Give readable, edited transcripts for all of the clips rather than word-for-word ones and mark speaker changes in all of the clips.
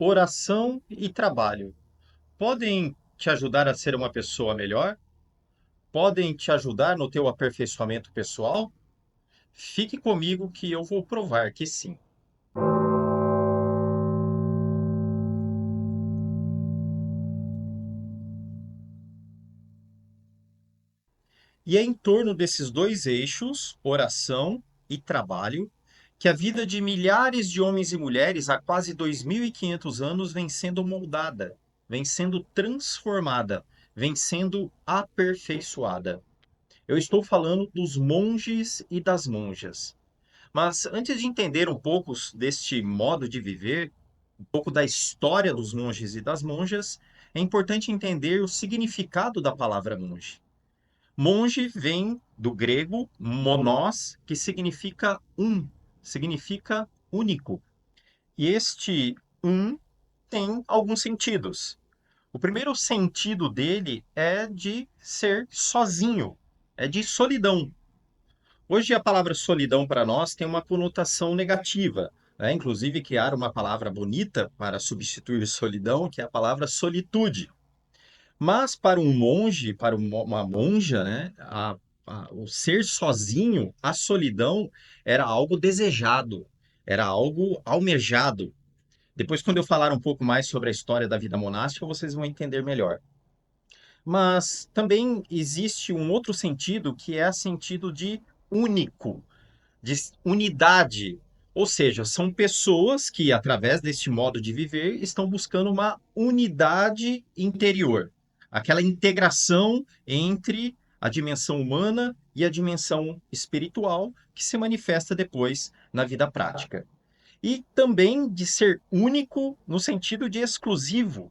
Speaker 1: Oração e trabalho podem te ajudar a ser uma pessoa melhor? Podem te ajudar no teu aperfeiçoamento pessoal? Fique comigo que eu vou provar que sim. E é em torno desses dois eixos, oração e trabalho, que a vida de milhares de homens e mulheres há quase 2.500 anos vem sendo moldada, vem sendo transformada, vem sendo aperfeiçoada. Eu estou falando dos monges e das monjas. Mas antes de entender um pouco deste modo de viver, um pouco da história dos monges e das monjas, é importante entender o significado da palavra monge. Monge vem do grego monós, que significa significa único. E este tem alguns sentidos. O primeiro sentido dele é de ser sozinho, é de solidão. Hoje a palavra solidão para nós tem uma conotação negativa, né? Inclusive criaram uma palavra bonita para substituir solidão, que é a palavra solitude. Mas para um monge, para uma monja, né, o ser sozinho, a solidão era algo desejado, era algo almejado. Depois, quando eu falar um pouco mais sobre a história da vida monástica, vocês vão entender melhor. Mas também existe um outro sentido que é o sentido de único, de unidade. Ou seja, são pessoas que, através deste modo de viver, estão buscando uma unidade interior, aquela integração entre a dimensão humana e a dimensão espiritual que se manifesta depois na vida prática. E também de ser único no sentido de exclusivo,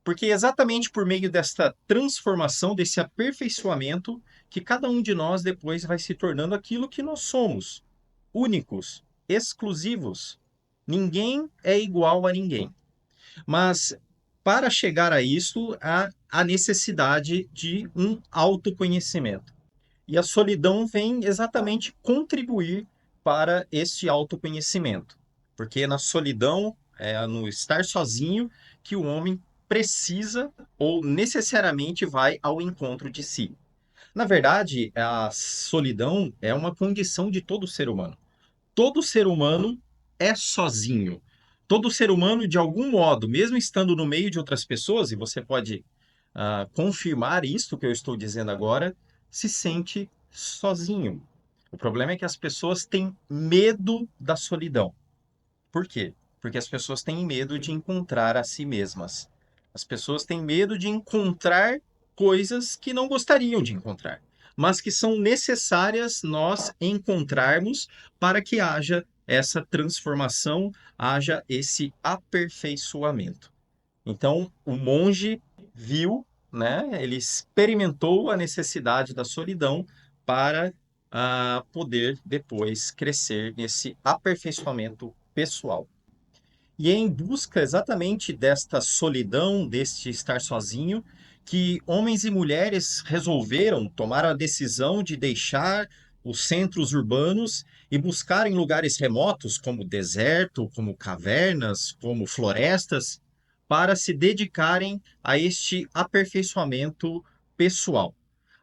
Speaker 1: porque é exatamente por meio desta transformação, desse aperfeiçoamento, que cada um de nós depois vai se tornando aquilo que nós somos, únicos, exclusivos. Ninguém é igual a ninguém. Mas para chegar a isso, há a necessidade de um autoconhecimento. E a solidão vem exatamente contribuir para este autoconhecimento. Porque na solidão, é no estar sozinho, que o homem precisa ou necessariamente vai ao encontro de si. Na verdade, a solidão é uma condição de todo ser humano. Todo ser humano é sozinho. Todo ser humano, de algum modo, mesmo estando no meio de outras pessoas, e você pode confirmar isso que eu estou dizendo agora, se sente sozinho. O problema é que as pessoas têm medo da solidão. Por quê? Porque as pessoas têm medo de encontrar a si mesmas. As pessoas têm medo de encontrar coisas que não gostariam de encontrar, mas que são necessárias nós encontrarmos para que haja essa transformação, haja esse aperfeiçoamento. Então, o monge viu, né, ele experimentou a necessidade da solidão para poder depois crescer nesse aperfeiçoamento pessoal. E é em busca exatamente desta solidão, deste estar sozinho, que homens e mulheres resolveram tomar a decisão de deixar os centros urbanos e buscar em lugares remotos, como deserto, como cavernas, como florestas, para se dedicarem a este aperfeiçoamento pessoal,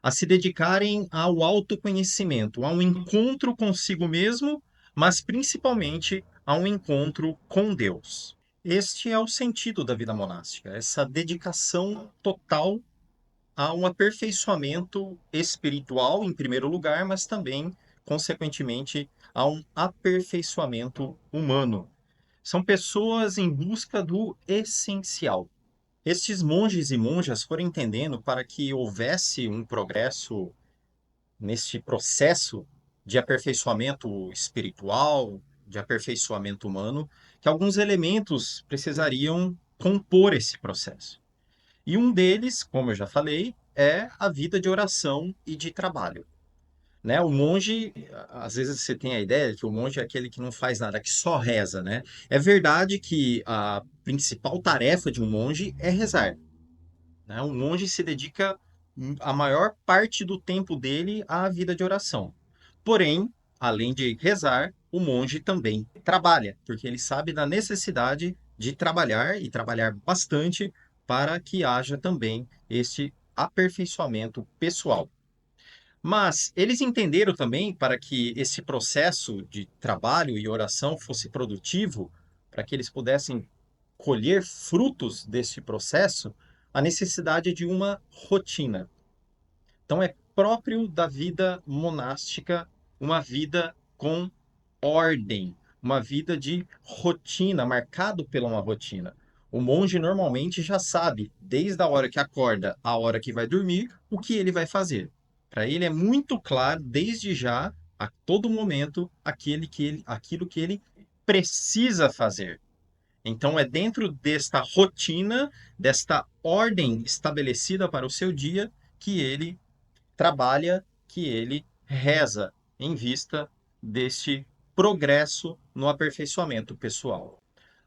Speaker 1: a se dedicarem ao autoconhecimento, a um encontro consigo mesmo, mas principalmente a um encontro com Deus. Este é o sentido da vida monástica, essa dedicação total a um aperfeiçoamento espiritual, em primeiro lugar, mas também, consequentemente, a um aperfeiçoamento humano. São pessoas em busca do essencial. Estes monges e monjas foram entendendo para que houvesse um progresso neste processo de aperfeiçoamento espiritual, de aperfeiçoamento humano, que alguns elementos precisariam compor esse processo. E um deles, como eu já falei, é a vida de oração e de trabalho. Né? O monge, às vezes você tem a ideia de que o monge é aquele que não faz nada, que só reza, né? É verdade que a principal tarefa de um monge é rezar, né? Um monge se dedica a maior parte do tempo dele à vida de oração. Porém, além de rezar, o monge também trabalha, porque ele sabe da necessidade de trabalhar e trabalhar bastante para que haja também este aperfeiçoamento pessoal. Mas eles entenderam também para que esse processo de trabalho e oração fosse produtivo, para que eles pudessem colher frutos desse processo, a necessidade de uma rotina. Então é próprio da vida monástica uma vida com ordem, uma vida de rotina, marcado pela uma rotina. O monge normalmente já sabe, desde a hora que acorda à hora que vai dormir, o que ele vai fazer. Para ele é muito claro, desde já, a todo momento, aquilo que ele precisa fazer. Então, é dentro desta rotina, desta ordem estabelecida para o seu dia, que ele trabalha, que ele reza em vista deste progresso no aperfeiçoamento pessoal.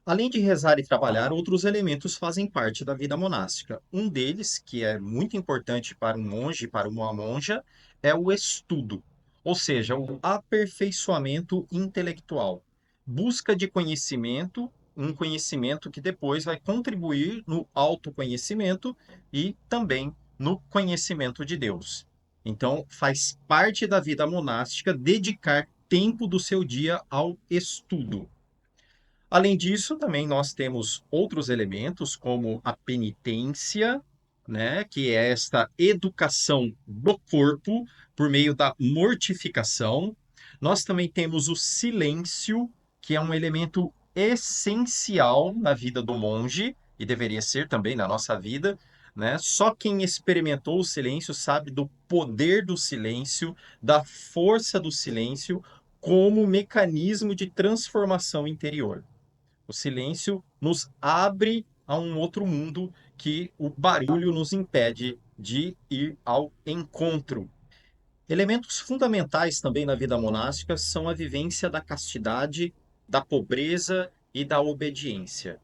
Speaker 1: Além de rezar e trabalhar, outros elementos fazem parte da vida monástica. Um deles, que é muito importante para um monge e para uma monja, é o estudo, ou seja, o aperfeiçoamento intelectual. Busca de conhecimento, um conhecimento que depois vai contribuir no autoconhecimento e também no conhecimento de Deus. Então, faz parte da vida monástica dedicar tempo do seu dia ao estudo. Além disso, também nós temos outros elementos, como a penitência, né, que é esta educação do corpo por meio da mortificação. Nós também temos o silêncio, que é um elemento essencial na vida do monge, e deveria ser também na nossa vida, né? Só quem experimentou o silêncio sabe do poder do silêncio, da força do silêncio como mecanismo de transformação interior. O silêncio nos abre a um outro mundo que o barulho nos impede de ir ao encontro. Elementos fundamentais também na vida monástica são a vivência da castidade, da pobreza e da obediência.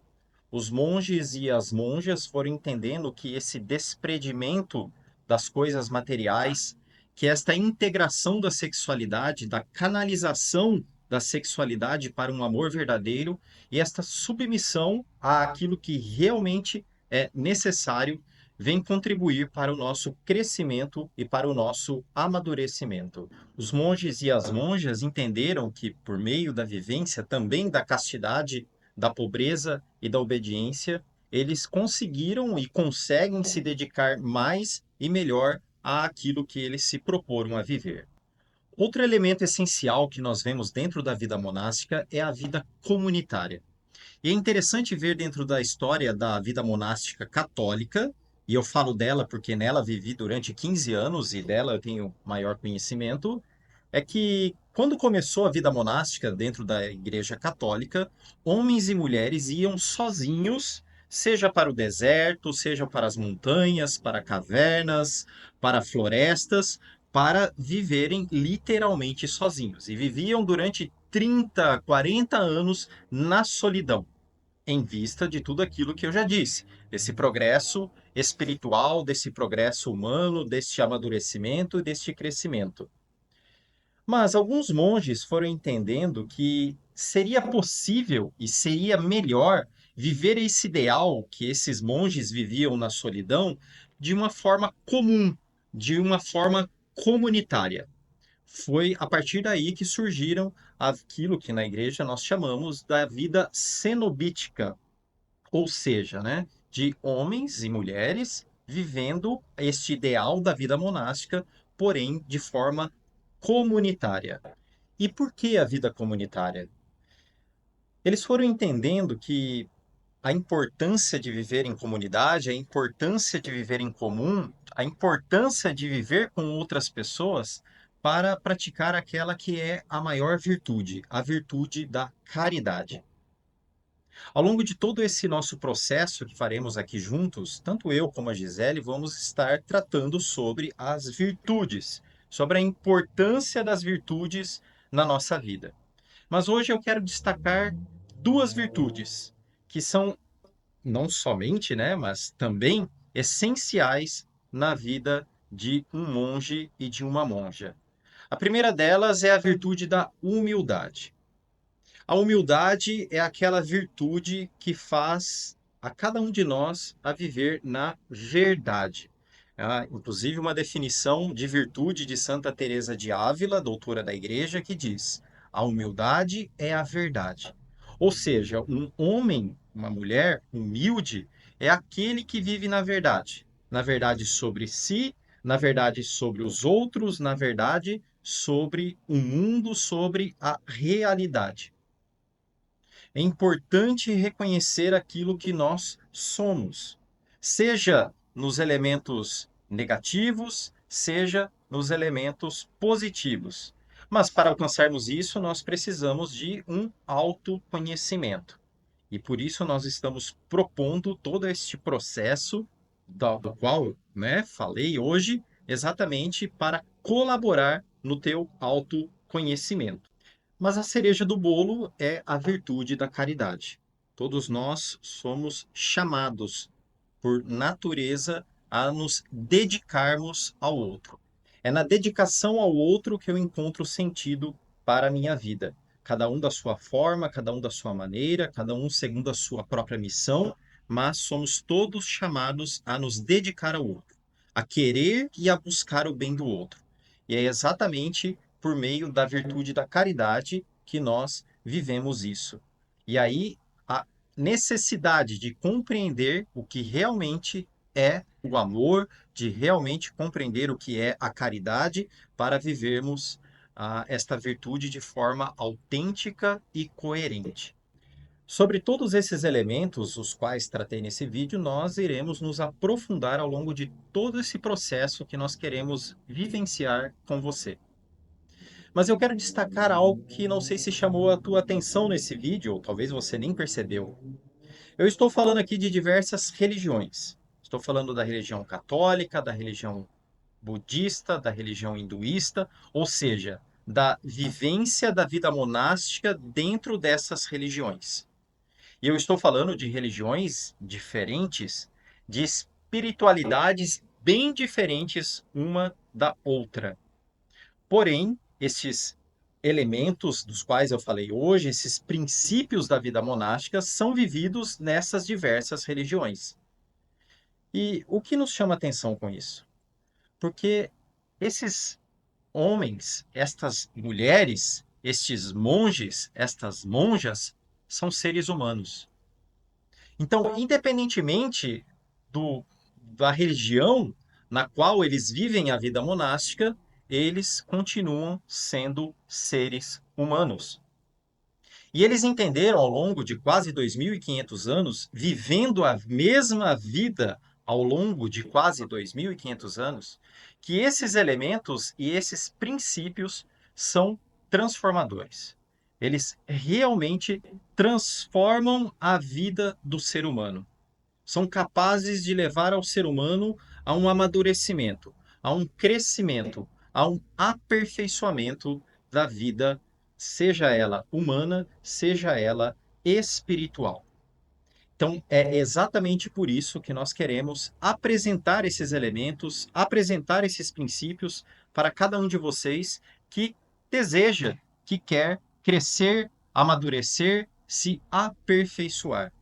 Speaker 1: Os monges e as monjas foram entendendo que esse desprendimento das coisas materiais, que esta integração da sexualidade, da canalização da sexualidade para um amor verdadeiro e esta submissão àquilo que realmente é necessário, vem contribuir para o nosso crescimento e para o nosso amadurecimento. Os monges e as monjas entenderam que, por meio da vivência também da castidade, da pobreza e da obediência, eles conseguiram e conseguem se dedicar mais e melhor àquilo que eles se proporam a viver. Outro elemento essencial que nós vemos dentro da vida monástica é a vida comunitária. E é interessante ver dentro da história da vida monástica católica, e eu falo dela porque nela vivi durante 15 anos e dela eu tenho maior conhecimento, é que quando começou a vida monástica dentro da Igreja Católica, homens e mulheres iam sozinhos, seja para o deserto, seja para as montanhas, para cavernas, para florestas, para viverem literalmente sozinhos. E viviam durante 30, 40 anos na solidão em vista de tudo aquilo que eu já disse, desse progresso espiritual, desse progresso humano, deste amadurecimento e deste crescimento. Mas alguns monges foram entendendo que seria possível e seria melhor viver esse ideal que esses monges viviam na solidão de uma forma comum, de uma forma comunitária. Foi a partir daí que surgiram aquilo que na igreja nós chamamos da vida cenobítica, ou seja, né, de homens e mulheres vivendo este ideal da vida monástica, porém de forma comunitária. E por que a vida comunitária? Eles foram entendendo que a importância de viver em comunidade, a importância de viver em comum, a importância de viver com outras pessoas para praticar aquela que é a maior virtude, a virtude da caridade. Ao longo de todo esse nosso processo que faremos aqui juntos, tanto eu como a Gisele vamos estar tratando sobre as virtudes, sobre a importância das virtudes na nossa vida. Mas hoje eu quero destacar duas virtudes que são não somente, né, mas também essenciais na vida de um monge e de uma monja. A primeira delas é a virtude da humildade. A humildade é aquela virtude que faz a cada um de nós a viver na verdade. Inclusive uma definição de virtude de Santa Teresa de Ávila, doutora da Igreja, que diz: a humildade é a verdade. Ou seja, um homem, uma mulher humilde é aquele que vive na verdade sobre si, na verdade sobre os outros, na verdade sobre o mundo, sobre a realidade. É importante reconhecer aquilo que nós somos, seja nos elementos negativos, seja nos elementos positivos. Mas para alcançarmos isso, nós precisamos de um autoconhecimento. E por isso nós estamos propondo todo este processo do qual, né, falei hoje, exatamente para colaborar no teu autoconhecimento. Mas a cereja do bolo é a virtude da caridade. Todos nós somos chamados, por natureza, a nos dedicarmos ao outro. É na dedicação ao outro que eu encontro sentido para a minha vida. Cada um da sua forma, cada um da sua maneira, cada um segundo a sua própria missão, mas somos todos chamados a nos dedicar ao outro, a querer e a buscar o bem do outro. E é exatamente por meio da virtude da caridade que nós vivemos isso. E aí a necessidade de compreender o que realmente é o amor, de realmente compreender o que é a caridade para vivermos esta virtude de forma autêntica e coerente. Sobre todos esses elementos, os quais tratei nesse vídeo, nós iremos nos aprofundar ao longo de todo esse processo que nós queremos vivenciar com você. Mas eu quero destacar algo que não sei se chamou a tua atenção nesse vídeo, ou talvez você nem percebeu. Eu estou falando aqui de diversas religiões. Estou falando da religião católica, da religião budista, da religião hinduísta, ou seja, da vivência da vida monástica dentro dessas religiões. E eu estou falando de religiões diferentes, de espiritualidades bem diferentes uma da outra. Porém, esses elementos dos quais eu falei hoje, esses princípios da vida monástica, são vividos nessas diversas religiões. E o que nos chama atenção com isso? Porque esses homens, estas mulheres, estes monges, estas monjas, são seres humanos. Então, independentemente da religião na qual eles vivem a vida monástica, eles continuam sendo seres humanos. E eles entenderam ao longo de quase 2.500 anos, vivendo a mesma vida ao longo de quase 2.500 anos, que esses elementos e esses princípios são transformadores. Eles realmente transformam a vida do ser humano. São capazes de levar ao ser humano a um amadurecimento, a um crescimento, a um aperfeiçoamento da vida, seja ela humana, seja ela espiritual. Então, é exatamente por isso que nós queremos apresentar esses elementos, apresentar esses princípios para cada um de vocês que deseja, que quer crescer, amadurecer, se aperfeiçoar.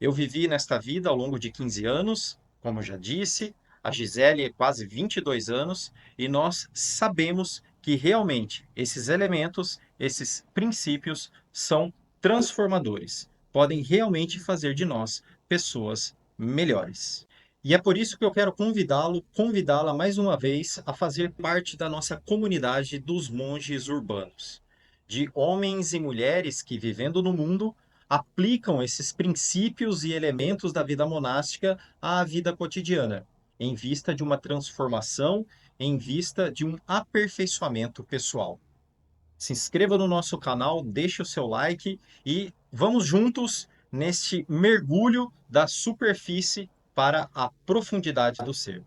Speaker 1: Eu vivi nesta vida ao longo de 15 anos, como eu já disse, a Gisele é quase 22 anos, e nós sabemos que realmente esses elementos, esses princípios são transformadores, podem realmente fazer de nós pessoas melhores. E é por isso que eu quero convidá-la mais uma vez a fazer parte da nossa comunidade dos monges urbanos, de homens e mulheres que, vivendo no mundo, aplicam esses princípios e elementos da vida monástica à vida cotidiana, em vista de uma transformação, em vista de um aperfeiçoamento pessoal. Se inscreva no nosso canal, deixe o seu like e vamos juntos neste mergulho da superfície para a profundidade do ser.